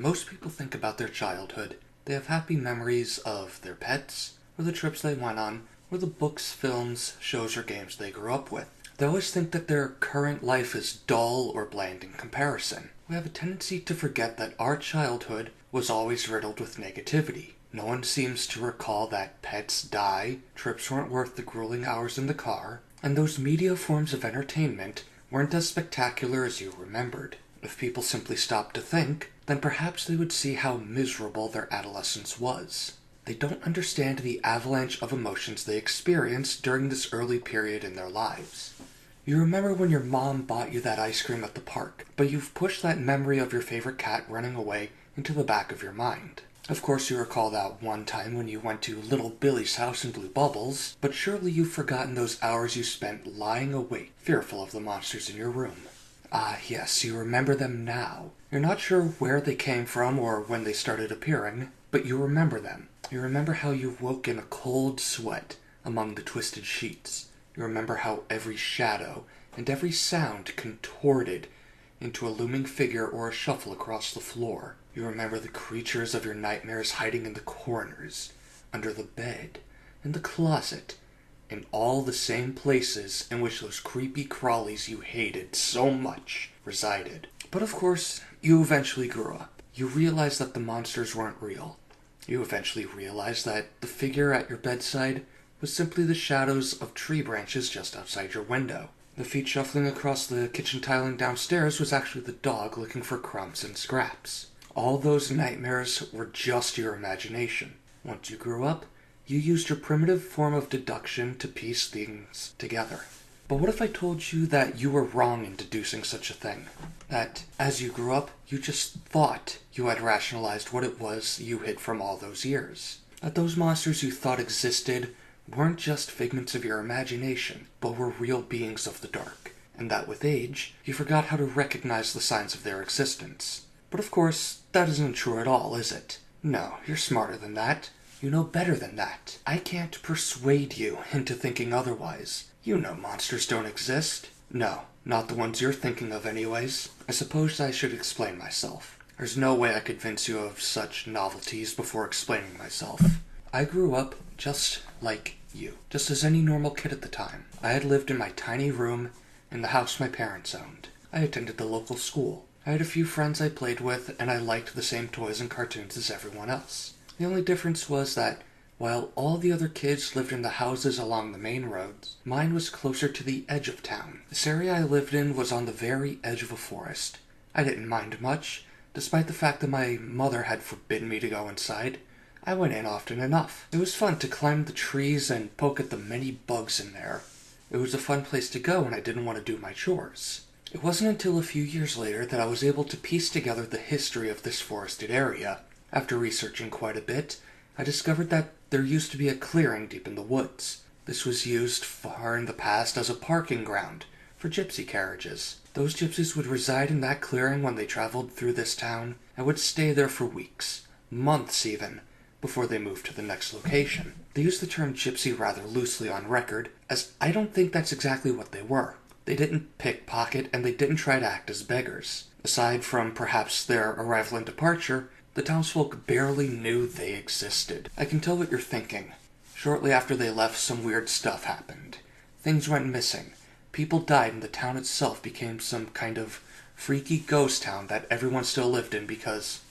most people think about their childhood, they have happy memories of their pets, or the trips they went on, or the books, films, shows, or games they grew up with. They always think that their current life is dull or bland in comparison. We have a tendency to forget that our childhood was always riddled with negativity. No one seems to recall that pets die, trips weren't worth the grueling hours in the car, and those media forms of entertainment weren't as spectacular as you remembered. If people simply stopped to think, then perhaps they would see how miserable their adolescence was. They don't understand the avalanche of emotions they experienced during this early period in their lives. You remember when your mom bought you that ice cream at the park, but you've pushed that memory of your favorite cat running away into the back of your mind. Of course you recall that one time when you went to Little Billy's house and blew bubbles, but surely you've forgotten those hours you spent lying awake, fearful of the monsters in your room. Ah, yes, you remember them now. You're not sure where they came from or when they started appearing, but you remember them. You remember how you woke in a cold sweat among the twisted sheets. You remember how every shadow and every sound contorted into a looming figure or a shuffle across the floor. You remember the creatures of your nightmares hiding in the corners, under the bed, in the closet, in all the same places in which those creepy crawlies you hated so much resided. But of course, you eventually grew up. You realized that the monsters weren't real. You eventually realized that the figure at your bedside was simply the shadows of tree branches just outside your window. The feet shuffling across the kitchen tiling downstairs was actually the dog looking for crumbs and scraps. All those nightmares were just your imagination. Once you grew up, you used your primitive form of deduction to piece things together. But what if I told you that you were wrong in deducing such a thing? That, as you grew up, you just thought you had rationalized what it was you hid from all those years. That those monsters you thought existed weren't just figments of your imagination, but were real beings of the dark. And that with age, you forgot how to recognize the signs of their existence. But of course, that isn't true at all, is it? No, you're smarter than that. You know better than that. I can't persuade you into thinking otherwise. You know monsters don't exist. No, not the ones you're thinking of anyways. I suppose I should explain myself. There's no way I could convince you of such novelties before explaining myself. I grew up just like you. Just as any normal kid at the time. I had lived in my tiny room in the house my parents owned. I attended the local school. I had a few friends I played with, and I liked the same toys and cartoons as everyone else. The only difference was that, while all the other kids lived in the houses along the main roads, mine was closer to the edge of town. This area I lived in was on the very edge of a forest. I didn't mind much, despite the fact that my mother had forbidden me to go inside. I went in often enough. It was fun to climb the trees and poke at the many bugs in there. It was a fun place to go when I didn't want to do my chores. It wasn't until a few years later that I was able to piece together the history of this forested area. After researching quite a bit, I discovered that there used to be a clearing deep in the woods. This was used far in the past as a parking ground for gypsy carriages. Those gypsies would reside in that clearing when they traveled through this town and would stay there for weeks, months even, before they moved to the next location. They used the term gypsy rather loosely on record, as I don't think that's exactly what they were. They didn't pickpocket and they didn't try to act as beggars. Aside from perhaps their arrival and departure, the townsfolk barely knew they existed. I can tell what you're thinking. Shortly after they left, some weird stuff happened. Things went missing. People died and the town itself became some kind of freaky ghost town that everyone still lived in because,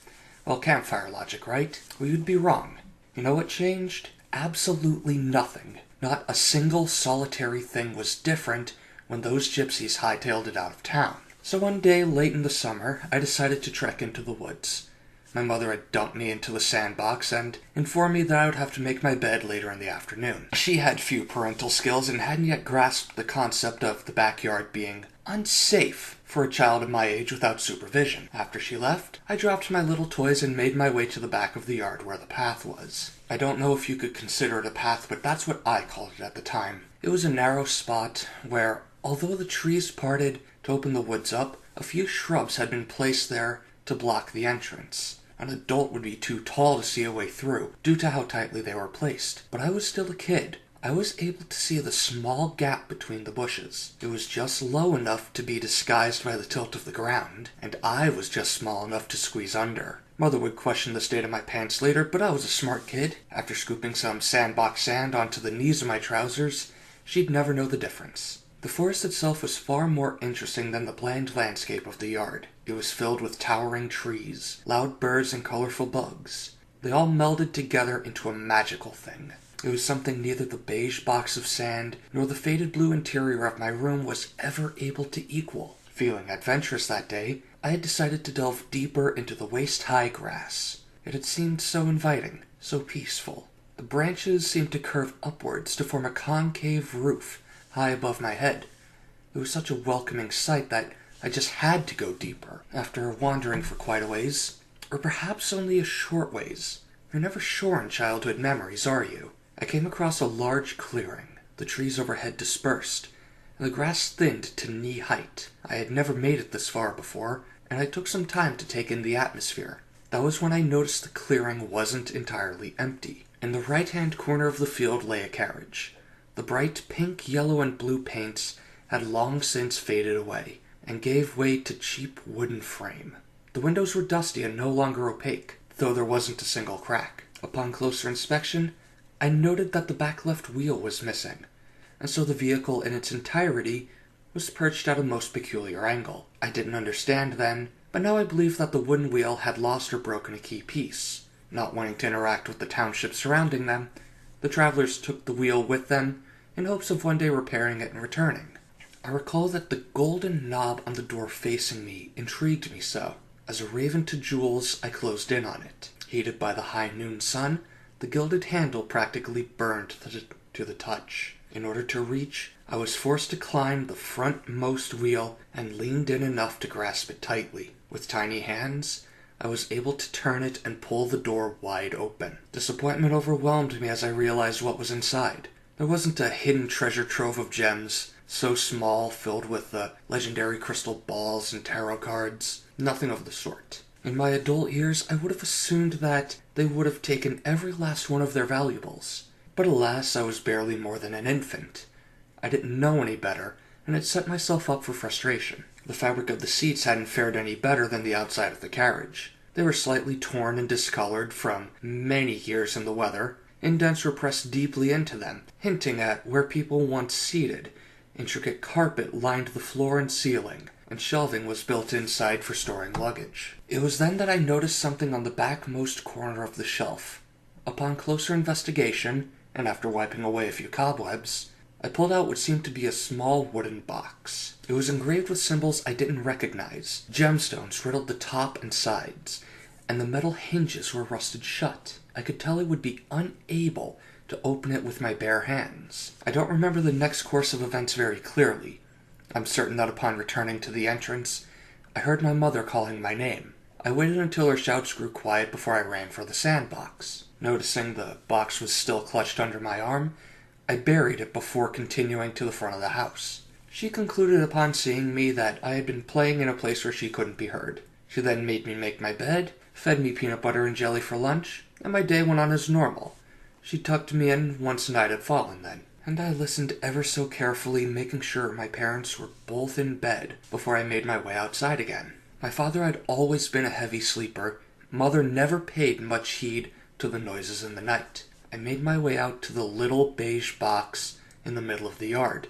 well, campfire logic, right? Well, you'd be wrong. You know what changed? Absolutely nothing. Not a single solitary thing was different when those gypsies hightailed it out of town. So one day, late in the summer, I decided to trek into the woods. My mother had dumped me into the sandbox and informed me that I would have to make my bed later in the afternoon. She had few parental skills and hadn't yet grasped the concept of the backyard being unsafe for a child of my age without supervision. After she left, I dropped my little toys and made my way to the back of the yard where the path was. I don't know if you could consider it a path, but that's what I called it at the time. It was a narrow spot where, although the trees parted to open the woods up, a few shrubs had been placed there to block the entrance. An adult would be too tall to see a way through, due to how tightly they were placed. But I was still a kid. I was able to see the small gap between the bushes. It was just low enough to be disguised by the tilt of the ground, and I was just small enough to squeeze under. Mother would question the state of my pants later, but I was a smart kid. After scooping some sandbox sand onto the knees of my trousers, she'd never know the difference. The forest itself was far more interesting than the bland landscape of the yard. It was filled with towering trees, loud birds, and colorful bugs. They all melded together into a magical thing. It was something neither the beige box of sand nor the faded blue interior of my room was ever able to equal. Feeling adventurous that day, I had decided to delve deeper into the waist-high grass. It had seemed so inviting, so peaceful. The branches seemed to curve upwards to form a concave roof high above my head. It was such a welcoming sight that I just had to go deeper. After wandering for quite a ways, or perhaps only a short ways. You're never sure in childhood memories, are you? I came across a large clearing. The trees overhead dispersed, and the grass thinned to knee height. I had never made it this far before, and I took some time to take in the atmosphere. That was when I noticed the clearing wasn't entirely empty. In the right-hand corner of the field lay a carriage. The bright pink, yellow, and blue paints had long since faded away, and gave way to cheap wooden frame. The windows were dusty and no longer opaque, though there wasn't a single crack. Upon closer inspection, I noted that the back left wheel was missing, and so the vehicle in its entirety was perched at a most peculiar angle. I didn't understand then, but now I believe that the wooden wheel had lost or broken a key piece. Not wanting to interact with the township surrounding them, the travelers took the wheel with them in hopes of one day repairing it and returning. I recall that the golden knob on the door facing me intrigued me so. As a raven to jewels, I closed in on it. Heated by the high noon sun, the gilded handle practically burned to the touch. In order to reach, I was forced to climb the frontmost wheel and leaned in enough to grasp it tightly. With tiny hands, I was able to turn it and pull the door wide open. Disappointment overwhelmed me as I realized what was inside. There wasn't a hidden treasure trove of gems, so small, filled with the legendary crystal balls and tarot cards. Nothing of the sort. In my adult years, I would have assumed that they would have taken every last one of their valuables. But alas, I was barely more than an infant. I didn't know any better, and had set myself up for frustration. The fabric of the seats hadn't fared any better than the outside of the carriage. They were slightly torn and discolored from many years in the weather. Indents were pressed deeply into them, hinting at where people once seated. Intricate carpet lined the floor and ceiling, and shelving was built inside for storing luggage. It was then that I noticed something on the backmost corner of the shelf. Upon closer investigation, and after wiping away a few cobwebs, I pulled out what seemed to be a small wooden box. It was engraved with symbols I didn't recognize. Gemstones riddled the top and sides, and the metal hinges were rusted shut. I could tell I would be unable to open it with my bare hands. I don't remember the next course of events very clearly. I'm certain that upon returning to the entrance, I heard my mother calling my name. I waited until her shouts grew quiet before I ran for the sandbox. Noticing the box was still clutched under my arm, I buried it before continuing to the front of the house. She concluded upon seeing me that I had been playing in a place where she couldn't be heard. She then made me make my bed, fed me peanut butter and jelly for lunch, and my day went on as normal. She tucked me in once night had fallen then, and I listened ever so carefully, making sure my parents were both in bed before I made my way outside again. My father had always been a heavy sleeper. Mother never paid much heed to the noises in the night. I made my way out to the little beige box in the middle of the yard,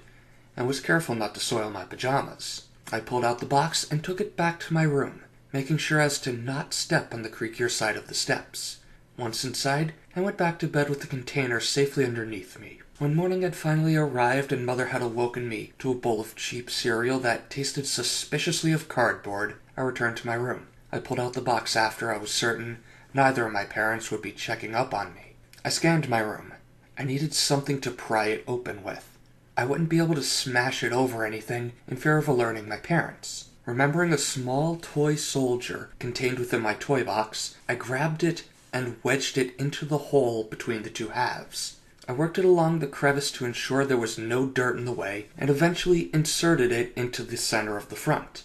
and was careful not to soil my pajamas. I pulled out the box and took it back to my room, making sure as to not step on the creakier side of the steps. Once inside, I went back to bed with the container safely underneath me. When morning had finally arrived and Mother had awoken me to a bowl of cheap cereal that tasted suspiciously of cardboard, I returned to my room. I pulled out the box after I was certain neither of my parents would be checking up on me. I scanned my room. I needed something to pry it open with. I wouldn't be able to smash it over anything in fear of alerting my parents. Remembering a small toy soldier contained within my toy box, I grabbed it and wedged it into the hole between the two halves. I worked it along the crevice to ensure there was no dirt in the way, and eventually inserted it into the center of the front.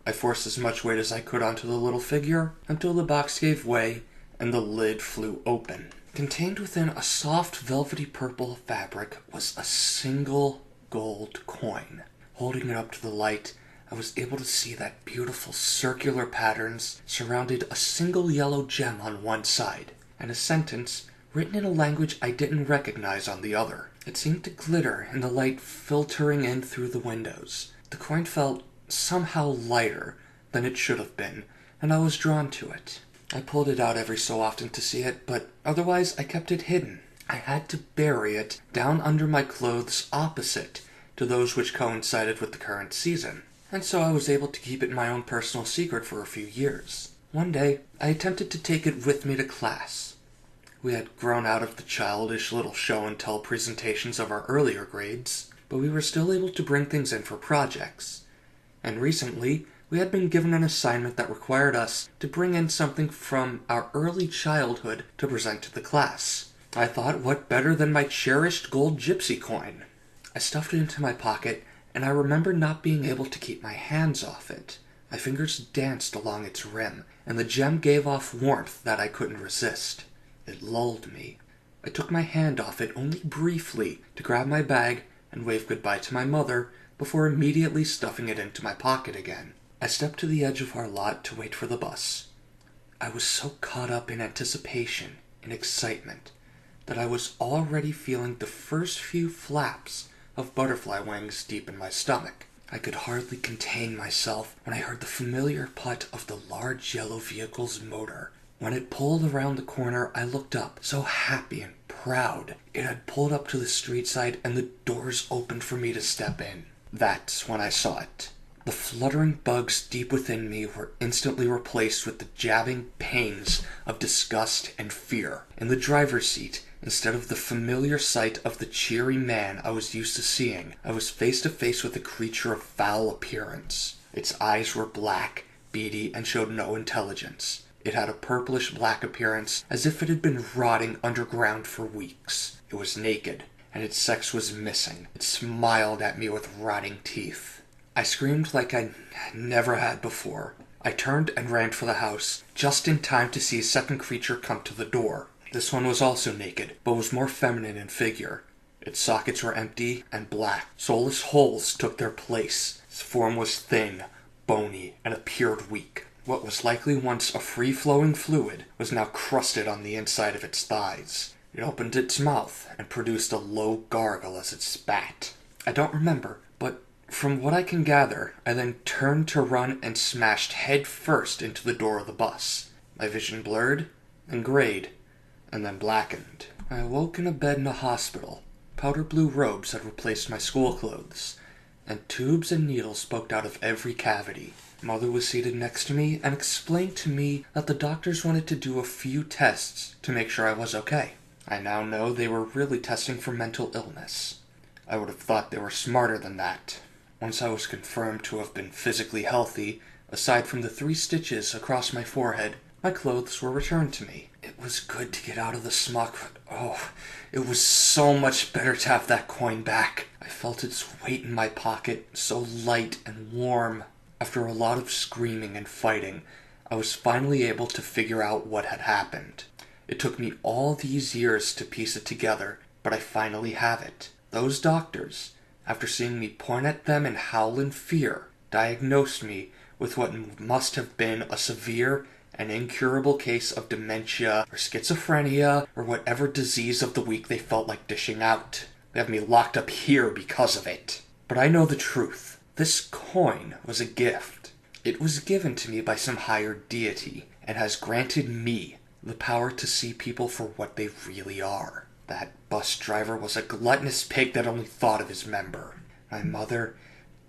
I forced as much weight as I could onto the little figure until the box gave way and the lid flew open. Contained within a soft velvety purple fabric was a single gold coin. Holding it up to the light, I was able to see that beautiful circular patterns surrounded a single yellow gem on one side, and a sentence written in a language I didn't recognize on the other. It seemed to glitter in the light filtering in through the windows. The coin felt somehow lighter than it should have been, and I was drawn to it. I pulled it out every so often to see it, but otherwise I kept it hidden. I had to bury it down under my clothes opposite to those which coincided with the current season, and so I was able to keep it my own personal secret for a few years. One day, I attempted to take it with me to class. We had grown out of the childish little show-and-tell presentations of our earlier grades, but we were still able to bring things in for projects. And recently, we had been given an assignment that required us to bring in something from our early childhood to present to the class. I thought, what better than my cherished gold Gypsy coin? I stuffed it into my pocket, and I remember not being able to keep my hands off it. My fingers danced along its rim, and the gem gave off warmth that I couldn't resist. It lulled me. I took my hand off it only briefly to grab my bag and wave goodbye to my mother before immediately stuffing it into my pocket again. I stepped to the edge of our lot to wait for the bus. I was so caught up in anticipation and excitement that I was already feeling the first few flaps of butterfly wings deep in my stomach. I could hardly contain myself when I heard the familiar putt of the large yellow vehicle's motor. When it pulled around the corner, I looked up, so happy and proud. It had pulled up to the street side and the doors opened for me to step in. That's when I saw it. The fluttering bugs deep within me were instantly replaced with the jabbing pains of disgust and fear. In the driver's seat, instead of the familiar sight of the cheery man I was used to seeing, I was face to face with a creature of foul appearance. Its eyes were black, beady, and showed no intelligence. It had a purplish-black appearance, as if it had been rotting underground for weeks. It was naked, and its sex was missing. It smiled at me with rotting teeth. I screamed like I never had before. I turned and ran for the house, just in time to see a second creature come to the door. This one was also naked, but was more feminine in figure. Its sockets were empty and black. Soulless holes took their place. Its form was thin, bony, and appeared weak. What was likely once a free-flowing fluid was now crusted on the inside of its thighs. It opened its mouth and produced a low gargle as it spat. I don't remember, but from what I can gather, I then turned to run and smashed head first into the door of the bus. My vision blurred, and grayed, and then blackened. I awoke in a bed in a hospital. Powder blue robes had replaced my school clothes, and tubes and needles poked out of every cavity. Mother was seated next to me and explained to me that the doctors wanted to do a few tests to make sure I was okay. I now know they were really testing for mental illness. I would have thought they were smarter than that. Once I was confirmed to have been physically healthy, aside from the 3 stitches across my forehead, my clothes were returned to me. It was good to get out of the smock, but it was so much better to have that coin back. I felt its weight in my pocket, so light and warm. After a lot of screaming and fighting, I was finally able to figure out what had happened. It took me all these years to piece it together, but I finally have it. Those doctors, after seeing me point at them and howl in fear, diagnosed me with what must have been a severe and incurable case of dementia or schizophrenia or whatever disease of the week they felt like dishing out. They have me locked up here because of it. But I know the truth. This coin was a gift. It was given to me by some higher deity and has granted me the power to see people for what they really are. That bus driver was a gluttonous pig that only thought of his member. My mother,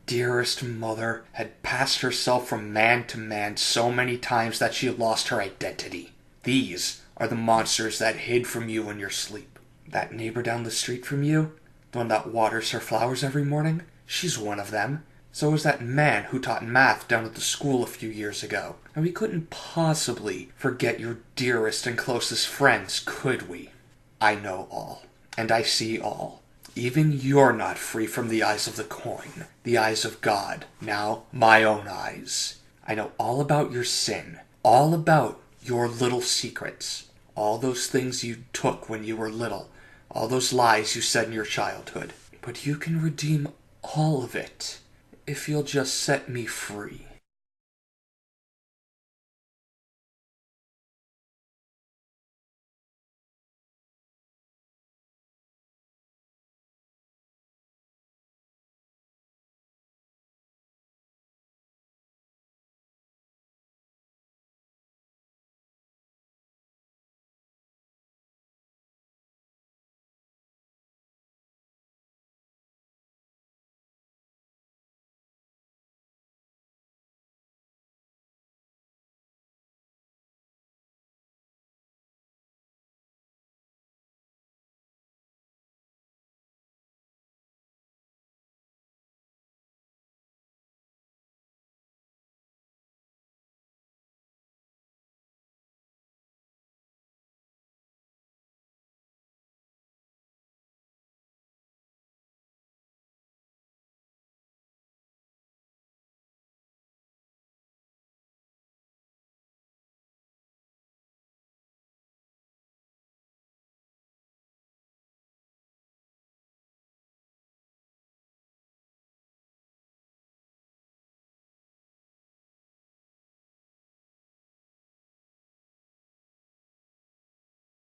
dearest mother, had passed herself from man to man so many times that she lost her identity. These are the monsters that hid from you in your sleep. That neighbor down the street from you, the one that waters her flowers every morning, she's one of them. So was that man who taught math down at the school a few years ago. And we couldn't possibly forget your dearest and closest friends, could we? I know all, and I see all. Even you're not free from the eyes of the coin, the eyes of God, now my own eyes. I know all about your sin, all about your little secrets, all those things you took when you were little, all those lies you said in your childhood. But you can redeem all of it if you'll just set me free.